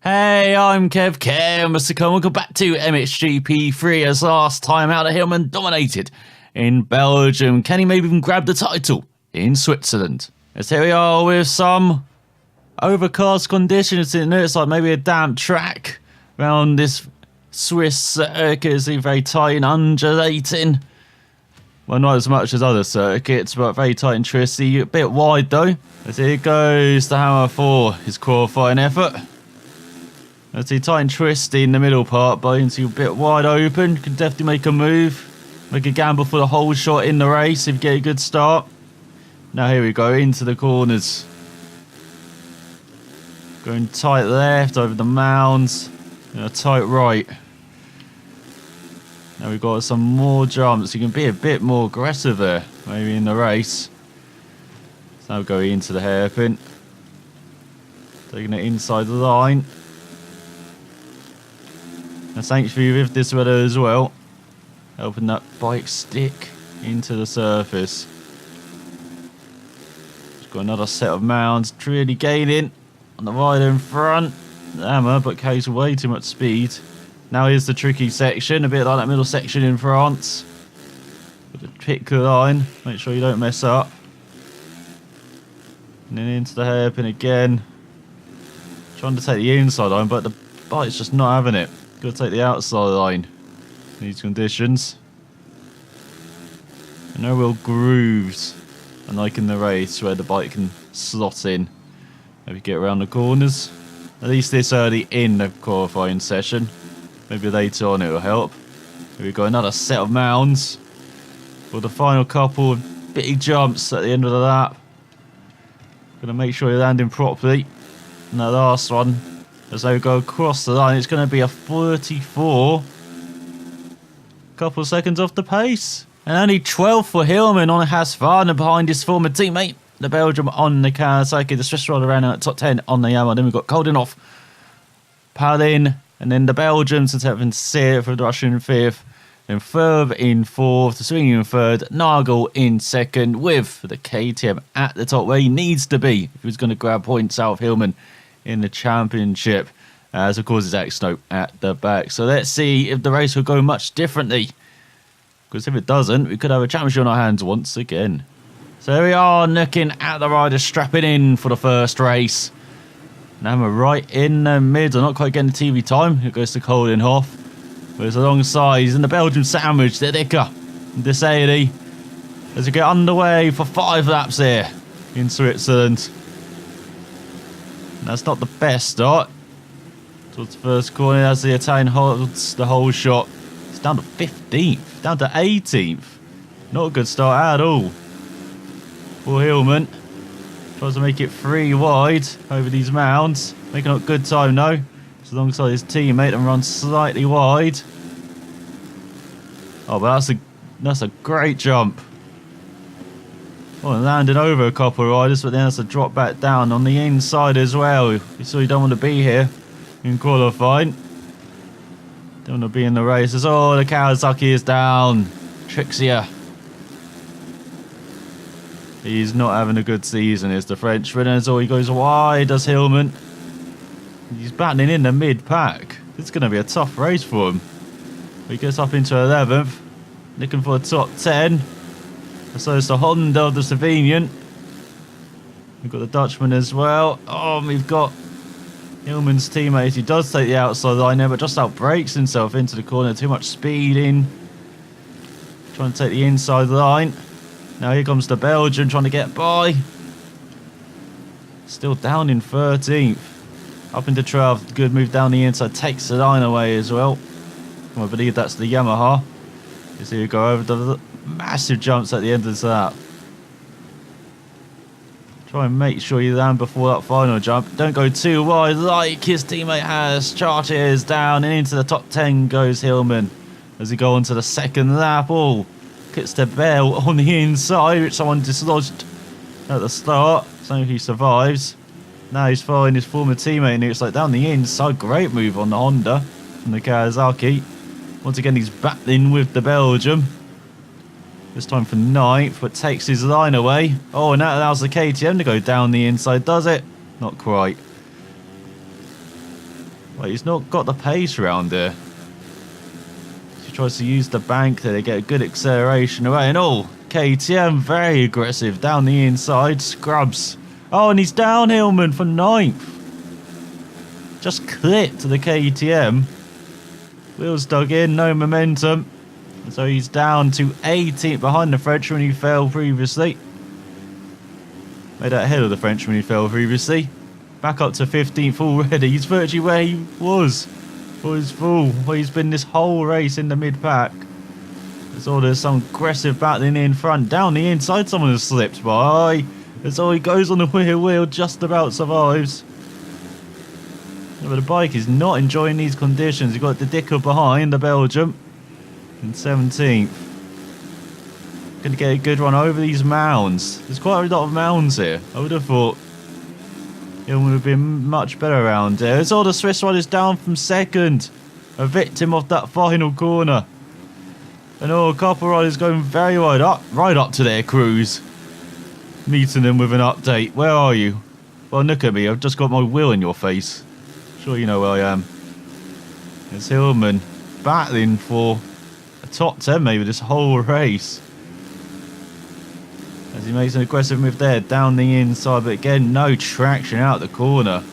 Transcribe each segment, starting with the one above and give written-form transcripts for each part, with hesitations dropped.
Hey, I'm Kev Mr. Welcome back to MXGP3 as last time out Hillman dominated in Belgium. Can he maybe even grab the title in Switzerland? As here we are with some overcast conditions. It looks like maybe a damp track around this Swiss circuit. It's very tight and undulating. Well, not as much as other circuits, but very tight and twisty. A bit wide though. As here goes the hammer for his qualifying effort. As he tight and twisty in the middle part, but into a bit wide open. Can definitely make a move. Make a gamble for the whole shot in the race if you get a good start. Now here we go into the corners. Going tight left over the mounds. And a tight right. Now we've got some more jumps. You can be a bit more aggressive there, maybe in the race. So now going into the hairpin. Taking it inside the line. And thankfully with this weather as well, helping that bike stick into the surface. Just got another set of mounds, really gaining on the rider in front. The hammer, but carries way too much speed. Now here's the tricky section, a bit like that middle section in France. Got to pick the line, make sure you don't mess up. And then into the hairpin again. Trying to take the inside line, but the bike's just not having it. Got to take the outside line in these conditions. And no real grooves, unlike in the race where the bike can slot in. Maybe get around the corners. At least this early in the qualifying session. Maybe later on it will help. Here we've got another set of mounds. For the final couple of big jumps at the end of the lap. Gonna make sure you're landing properly. And that last one, as they go across the line, it's going to be a 34. Couple of seconds off the pace. And only 12 for Hillman on Hasvarna behind his former teammate. The Belgium on the Kawasaki, the Swiss rider ran out at top 10 on the Yamaha. Then we've got Koldenoff, Palin, and then the Belgians in 7th, Sear for the Russian in 5th. Then Ferb in 4th, the Swinging in 3rd, Nagel in 2nd, with the KTM at the top where he needs to be if he was going to grab points out of Hillman in the championship, as of course it's Zach Snope at the back. So let's see if the race will go much differently, because if it doesn't, we could have a championship on our hands once again. So here we are looking at the riders strapping in for the first race. Now we're right in the middle, not quite getting the TV time. It goes to Koldenoff, but it's alongside. He's in the Belgian sandwich, the Dicker, the Sadie, as we get underway for 5 laps here in Switzerland. That's not the best start. Towards the first corner as the Italian holds the whole shot. It's down to 15th, down to 18th. Not a good start at all. For Hillman. Tries to make it 3 wide over these mounds. Making up good time though. It's alongside his teammate and runs slightly wide. Oh, but that's a great jump. Well, landing over a couple of riders, but then has to drop back down on the inside as well. So you don't want to be here in qualifying. Don't want to be in the races. Oh, the Kawasaki is down. Trixier. He's not having a good season, is the Frenchman. So he goes wide, does Hillman. He's battling in the mid-pack. It's going to be a tough race for him. He gets up into 11th. Looking for a top 10. So it's the Honda of the Slovenian. We've got the Dutchman as well. Oh, we've got Hillman's teammate. He does take the outside line there, but just outbrakes himself into the corner. Too much speed in. Trying to take the inside line. Now here comes the Belgian trying to get by. Still down in 13th. Up into 12th. Good move down the inside. Takes the line away as well. I believe that's the Yamaha. You see you go over the massive jumps at the end of the lap. Try and make sure you land before that final jump. Don't go too wide like his teammate has. Charges down and into the top 10 goes Hillman. As he go on to the second lap. Oh, hits the bell on the inside, which someone dislodged at the start. So he survives. Now he's following his former teammate and it's like down the inside. Great move on the Honda from the Kawasaki. Once again he's battling with the Belgium. This time for 9th, but takes his line away. Oh, and that allows the KTM to go down the inside, does it? Not quite. Well, he's not got the pace around there. He tries to use the bank there to get a good acceleration away. And oh, KTM very aggressive down the inside. Scrubs. Oh, and he's down Hillman for 9th. Just clipped to the KTM. Wheels dug in, no momentum. So he's down to 18th behind the Frenchman who fell previously. Made that ahead of the Frenchman who fell previously. Back up to 15th already. He's virtually where he was for his full. Where he's been this whole race in the mid-pack. There's some aggressive battling in front. Down the inside, someone has slipped by. That's all, he goes on the rear wheel, just about survives. But the bike is not enjoying these conditions. You've got the Dicker behind, the Belgium, in 17th. Going to get a good run over these mounds. There's quite a lot of mounds here. I would have thought it would have been much better around here. It's all the Swiss riders down from 2nd. A victim of that final corner. And a couple riders going very wide up, right up to their crews. Meeting them with an update. Where are you? Well, look at me. I've just got my wheel in your face. Sure you know where I am. It's Hillman battling for a top 10 maybe this whole race. As he makes an aggressive move there down the inside, but again no traction out the corner.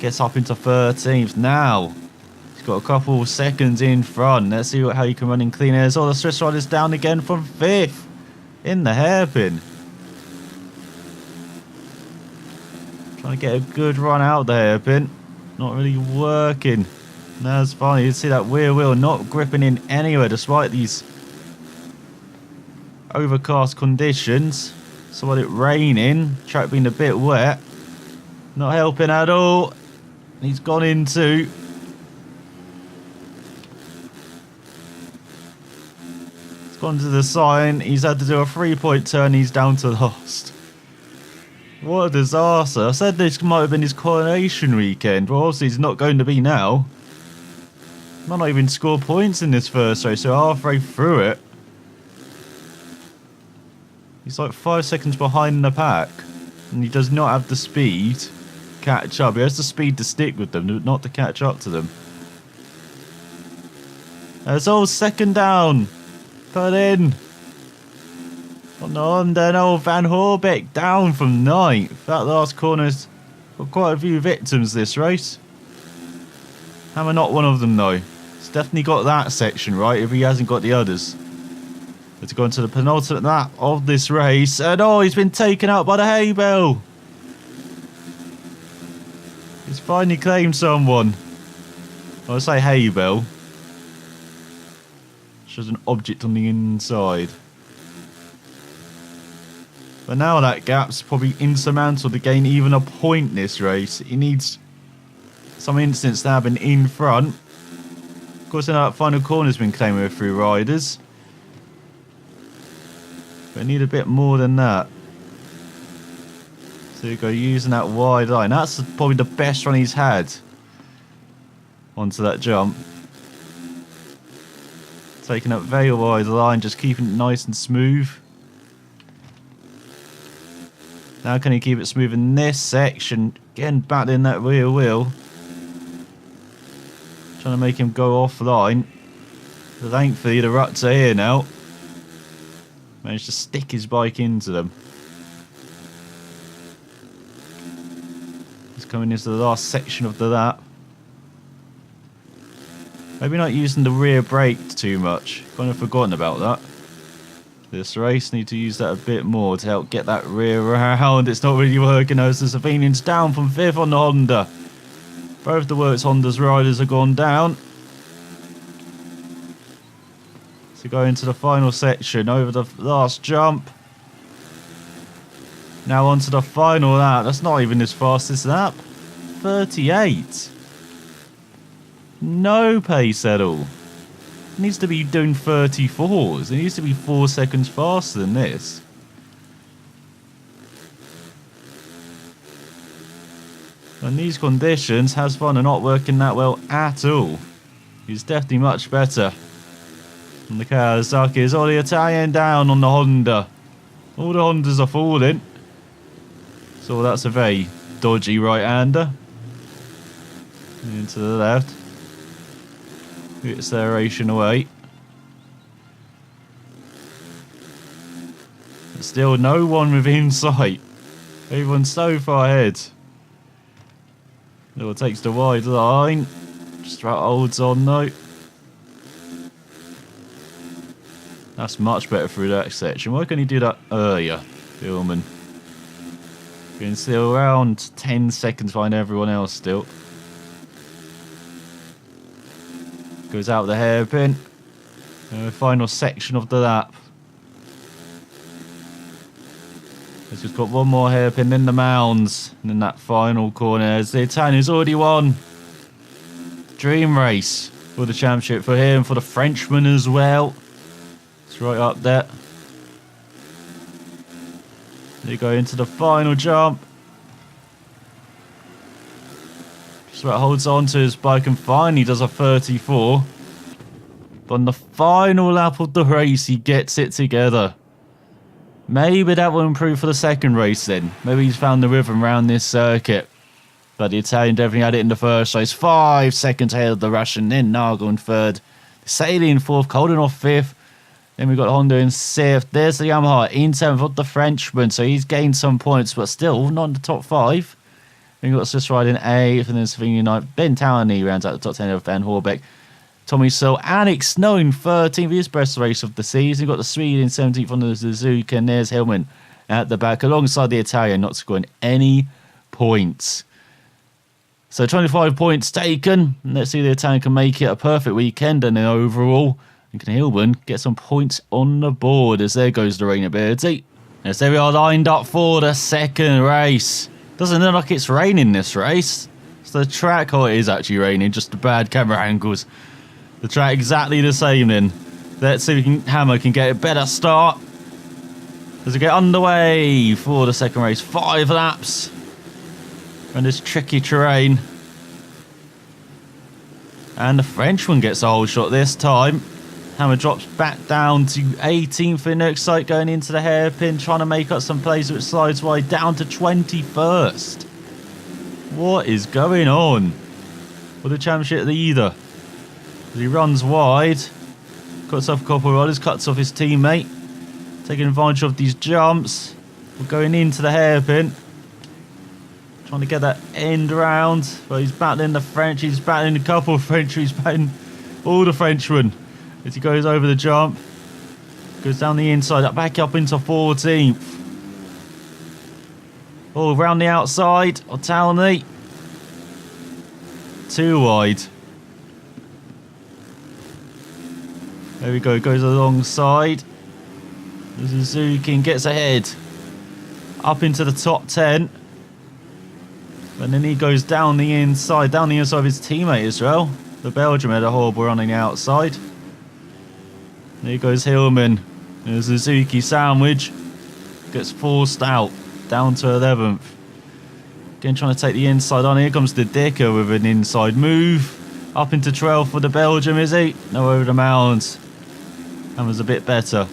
Gets up into 13th now. He's got a couple seconds in front. Let's see how he can run in clean air. All the Swiss riders down again from 5th in the hairpin. Trying to get a good run out the hairpin. Not really working. That's fine. You can see that rear wheel not gripping in anywhere despite these overcast conditions. So with it raining, track being a bit wet, not helping at all. He's gone into to the sign. He's had to do a 3-point turn. He's down to last. What a disaster. I said this might have been his coronation weekend. Well, obviously he's not going to be now. Might not even score points in this first race, so halfway through it. He's like 5 seconds behind the pack. And he does not have the speed to catch up. He has the speed to stick with them, not to catch up to them. It's all 2nd down. Put in. On then old Van Horbeck down from 9th. That last corner's got quite a few victims this race. Hammer not one of them though. He's definitely got that section right if he hasn't got the others. Let's go into the penultimate lap of this race. And oh, he's been taken out by the hay bale. He's finally claimed someone. I say hay bale. Shows an object on the inside. But now that gap's probably insurmountable to gain even a point this race. He needs some instant stabbing in front. Of course, that final corner's been claimed with 3 riders. But I need a bit more than that. So you go using that wide line. That's probably the best run he's had onto that jump. Taking up very wide line, just keeping it nice and smooth. Now can he keep it smooth in this section? Again, battling that rear wheel. Trying to make him go offline. But thankfully the ruts are here now. Managed to stick his bike into them. He's coming into the last section of the lap. Maybe not using the rear brake too much. Kind of forgotten about that. This race, need to use that a bit more to help get that rear round. It's not really working as the Slovenian's down from 5th on the Honda. Both the Works Honda's riders have gone down. So go into the final section over the last jump. Now onto the final lap. That's not even his fastest lap. 38. No pace at all. It needs to be doing 34s. It needs to be 4 seconds faster than this. In these conditions, has fun and not working that well at all. He's definitely much better. And the Kawasaki is all the Italian down on the Honda. All the Hondas are falling. So that's a very dodgy right-hander. Into the left. Acceleration away. But still no one within sight. Everyone's so far ahead. Little takes the wide line. Just about holds on though. That's much better through that section. Why couldn't he do that earlier, Hillman? Being still around 10 seconds behind everyone else still. Goes out the hairpin. Final section of the lap. He's just got one more hairpin, then the mounds, and then that final corner. As the Italian's already won. Dream race for the championship for him, for the Frenchman as well. It's right up there. They go into the final jump. Just about holds on to his bike and finally does a 34. But on the final lap of the race, he gets it together. Maybe that will improve for the second race then. Maybe he's found the rhythm around this circuit. But the Italian definitely had it in the first race. 5 seconds ahead of the Russian, then Nagel in third. Saili in fourth, Koldenhoff fifth. Then we've got Honda in sixth. There's the Yamaha in seventh of the Frenchman. So he's gained some points, but still not in the top 5. Then we've got Swiss Ride in 8th, and then Slovenia in 9th. Ben Townley rounds out the top 10 of Van Horbeck. Tommy Searle, Alex Snow in 13th, his best race of the season. We've got the Swede in 17th on the Suzuka, and there's Hillman at the back, alongside the Italian, not scoring any points. So 25 points taken. Let's see if the Italian can make it a perfect weekend, and then overall, can Hillman get some points on the board, as there goes the rain ability. Yes, there we are, lined up for the second race. Doesn't look like it's raining this race. So the track, oh, it is actually raining, just the bad camera angles. The track exactly the same then. Let's see if Hammer can get a better start as we get underway for the second race. 5 laps and this tricky terrain. And the Frenchman gets a whole shot this time. Hammer drops back down to 18th in next sight, going into the hairpin, trying to make up some plays which slides wide, down to 21st. What is going on with the championship leader? He runs wide, cuts off a couple of riders, cuts off his teammate, taking advantage of these jumps. We're going into the hairpin, trying to get that end round, but he's battling the French, he's battling a couple of French, he's battling all the Frenchmen as he goes over the jump, goes down the inside, back up into 14th. Oh, around the outside of Townley, too wide. There we go, goes alongside. The Suzuki gets ahead. Up into the top 10. And then he goes down the inside of his teammate as well. The Belgian had a horrible run on the outside. There goes Hillman. The Suzuki sandwich gets forced out, down to 11th. Again, trying to take the inside on. Here comes the Dicker with an inside move. Up into 12th for the Belgium, is he? No, over the mounds. And was a bit better.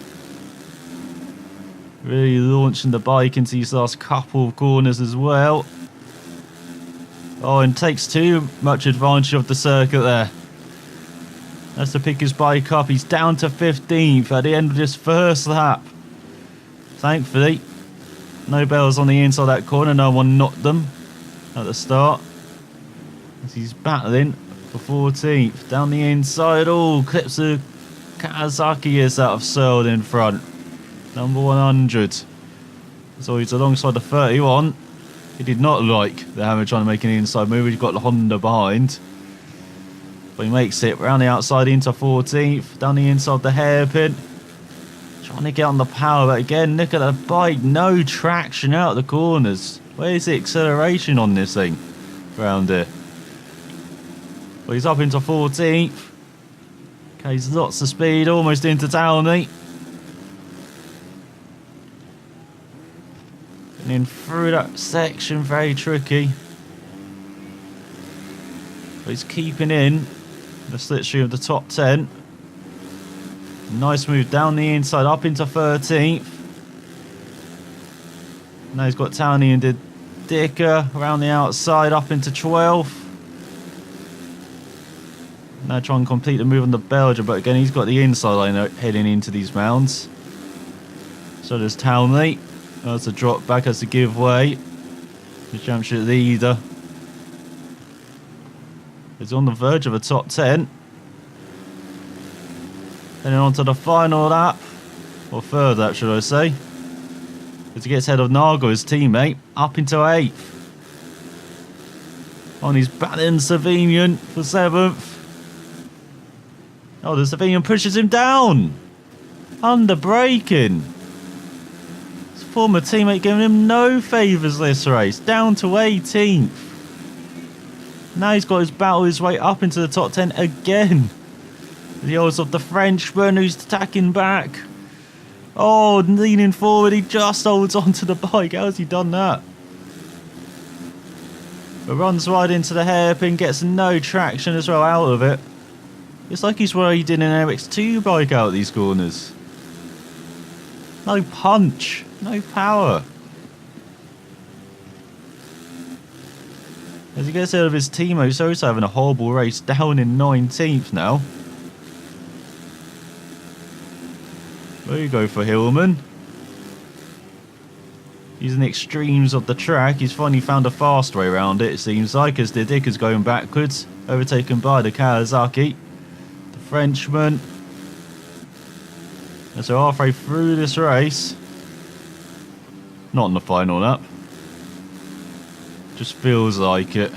Really launching the bike into these last couple of corners as well. Oh, and takes too much advantage of the circuit there. Has to pick his bike up. He's down to 15th at the end of this first lap. Thankfully, no bells on the inside of that corner. No one knocked them at the start. As he's battling for 14th. Down the inside. Oh, clips of Kawasaki is out of Searle in front. Number 100. So he's alongside the 31. He did not like the Hammer trying to make an inside move. He's got the Honda behind. But he makes it around the outside into 14th. Down the inside of the hairpin. Trying to get on the power. But again, look at the bike. No traction out of the corners. Where's the acceleration on this thing around here? But he's up into 14th. Okay, he's lots of speed. Almost into Townley. And then through that section, very tricky. But he's keeping in the slipstream of the top 10. Nice move down the inside, up into 13th. Now he's got Townley and Dicker around the outside, up into 12th. Now try and complete the move on the Belgian, but again he's got the inside line heading into these mounds. So does Townley. That's a drop back, as a give way. The championship leader is on the verge of a top 10. Heading on to the final lap, or third lap should I say, as he gets ahead of Nargo, his teammate, up into 8th. On his battling Slovenian for 7th. Oh, the Slovenian pushes him down. Under braking. His former teammate giving him no favours this race. Down to 18th. Now he's got his battle his way up into the top 10 again. The odds of the Frenchman who's attacking back. Oh, leaning forward, he just holds onto the bike. How has he done that? But runs right into the hairpin, gets no traction as well out of it. It's like he's riding an MX2 bike out these corners. No punch, no power. As he gets out of his teammate, he's also having a horrible race, down in 19th now. There you go for Hillman. Using the extremes of the track, he's finally found a fast way around it seems like, as the Dick is going backwards, overtaken by the Kawasaki. The Frenchman. And so halfway through this race, not in the final lap, just feels like it.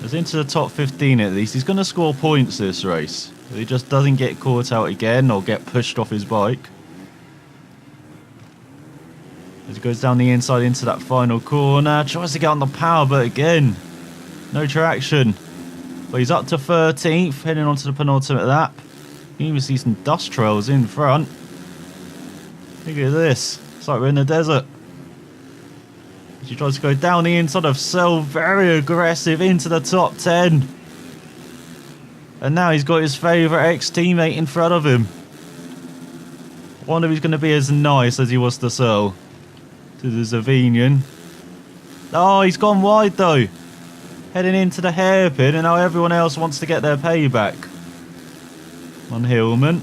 As into the top 15 at least, he's going to score points this race. He just doesn't get caught out again or get pushed off his bike. As he goes down the inside into that final corner, tries to get on the power, but again, no traction. But he's up to 13th, heading on to the penultimate lap. You can even see some dust trails in front. Look at this, it's like we're in the desert. As he tries to go down the inside of Cell, very aggressive into the top 10. And now he's got his favourite ex-teammate in front of him. I wonder if he's going to be as nice as he was to Searle. To the Slovenian. Oh, he's gone wide though. Heading into the hairpin, and now everyone else wants to get their payback. On Hillman.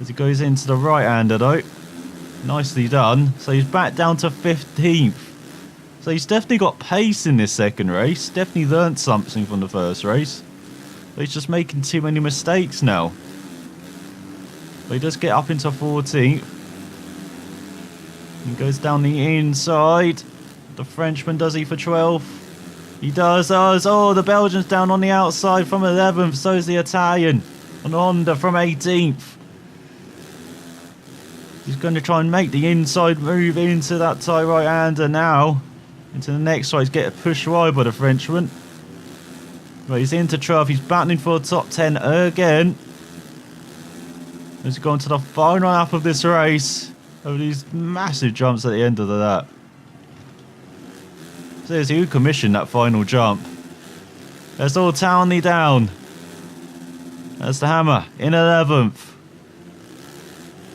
As he goes into the right-hander though. Nicely done. So he's back down to 15th. So he's definitely got pace in this second race. Definitely learnt something from the first race. But he's just making too many mistakes now. But he does get up into 14th. He goes down the inside. The Frenchman, does he for 12th? He does. Oh, the Belgian's down on the outside from 11th. So is the Italian. And Honda from 18th. He's going to try and make the inside move into that tie right-hander now. Into the next race, get pushed wide by the Frenchman. Right, he's into 12th. He's battling for the top 10 again. He's gone to the final lap of this race. Over these massive jumps at the end of the lap. So there's who commissioned that final jump. There's all Townley down. That's the Hammer in 11th.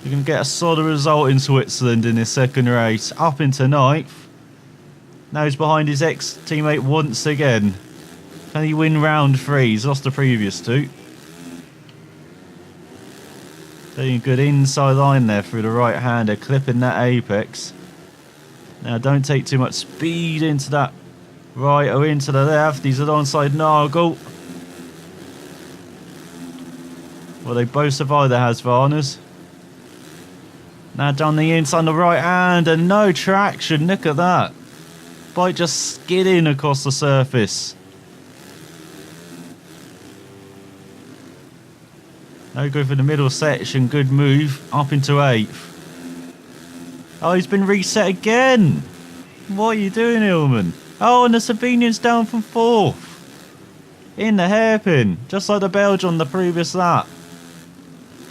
You can get a solid result in Switzerland in this second race. Up into 9th. Now he's behind his ex-teammate once again. Can he win round 3? He's lost the previous 2. Taking a good inside line there through the right-hander, clipping that apex. Now don't take too much speed into that right or into the left. He's alongside Nagel. Well, they both survived the Husqvarnas. Now down the inside on the right-hander, no traction, look at that. Bike just skidding across the surface. Now go for the middle section, good move, up into 8th. Oh, he's been reset again. What are you doing, Hillman? Oh, and the Slovenian's down from 4th. In the hairpin, just like the Belgian on the previous lap.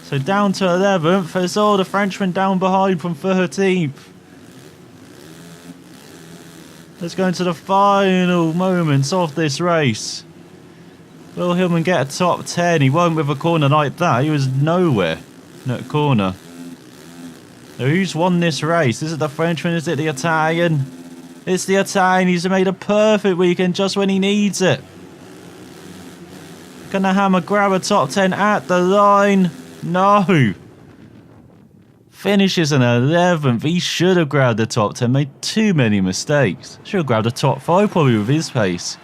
So down to 11th, there's all the Frenchman down behind from 13th. Let's go into the final moments of this race. Will Hillman get a top 10? He won't with a corner like that. He was nowhere in that corner. Now, who's won this race? Is it the Frenchman? Is it the Italian? It's the Italian. He's made a perfect weekend just when he needs it. Gonna hammer grab a top 10 at the line. No. Finishes in 11th. He should have grabbed the top 10. Made too many mistakes. Should have grabbed the top 5 probably with his pace.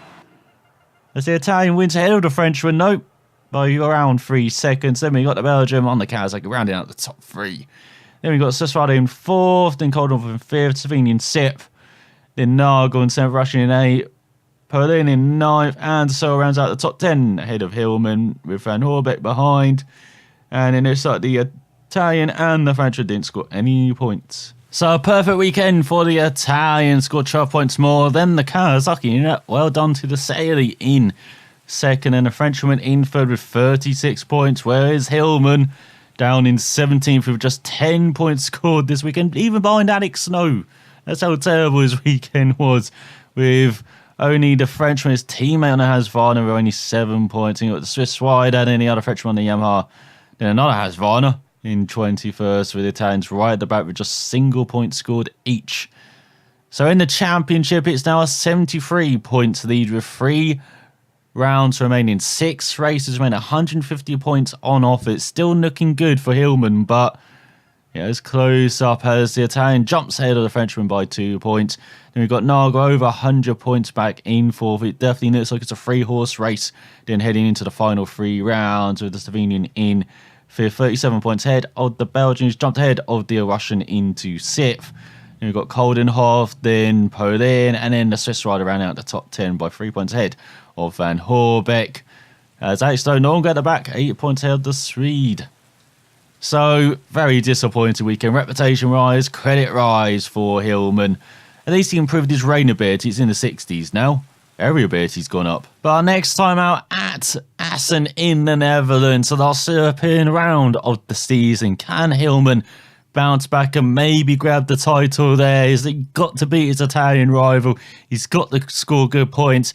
As the Italian wins ahead of the Frenchman. Nope. By around 3 seconds. Then we got the Belgium on the Kazakh rounding out the top 3. Then we got Sesrado in 4th. Then Koldov in 5th. Savini in 6th. Then Nagel in 7th. Russian in 8th. Berlin in 9th, and so rounds out the top 10 ahead of Hillman with Van Horbeck behind. And then it's like the Italian and the Frenchman didn't score any points. So a perfect weekend for the Italian, scored 12 points more than the Kazakh. Well done to the Sailor in 2nd, and the Frenchman in 3rd with 36 points, whereas Hillman down in 17th with just 10 points scored this weekend, even behind Alex Snow. That's how terrible his weekend was, with only the Frenchman, his teammate on the Husqvarna, with only 7 points. And you got the Swiss wide and any other Frenchman on the Yamaha. Then another Husqvarna in 21st, with the Italians right at the back with just single points scored each. So in the championship, it's now a 73 points lead with 3 rounds remaining. 6 races remain, 150 points on offer. It's still looking good for Hillman, but yeah, it's close up as the Italian jumps ahead of the Frenchman by 2 points. Then we've got Nagel over 100 points back in 4th. It definitely looks like it's a 3-horse race. Then heading into the final 3 rounds with the Slovenian in 5th, 37 points ahead of the Belgian, who's jumped ahead of the Russian into 6th. Then we've got Koldenhoff, then Polin, and then the Swiss rider ran out the top 10 by 3 points ahead of Van Horbeck. As Alex no longer at the back, 8 points ahead of the Swede. So, very disappointing weekend. Reputation rise, credit rise for Hillman. At least he improved his rain ability. It's in the 60s now. Every ability's gone up. But our next time out at Assen in the Netherlands, the last European round of the season. Can Hillman bounce back and maybe grab the title there? He's got to beat his Italian rival. He's got to score good points.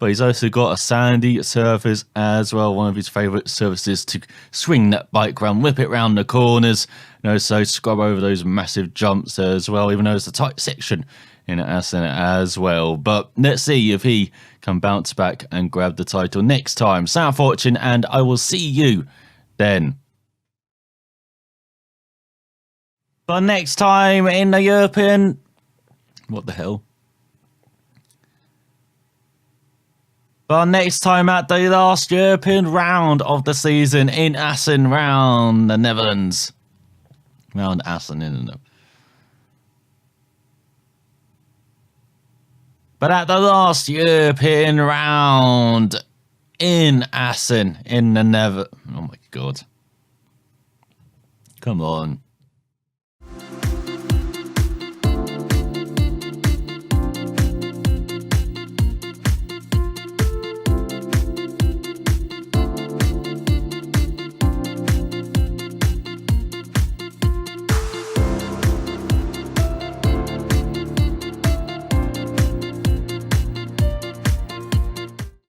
But he's also got a sandy surface as well, one of his favourite surfaces to swing that bike round, whip it round the corners, and also scrub over those massive jumps as well, even though it's a tight section in Assen as well. But let's see if he can bounce back and grab the title next time. Sound fortune, and I will see you then. But next time in the European... What the hell? But next time at the last European round of the season in Assen, round the Netherlands. Round Assen in the... But at the last European round in Assen in the Netherlands. Oh my God. Come on.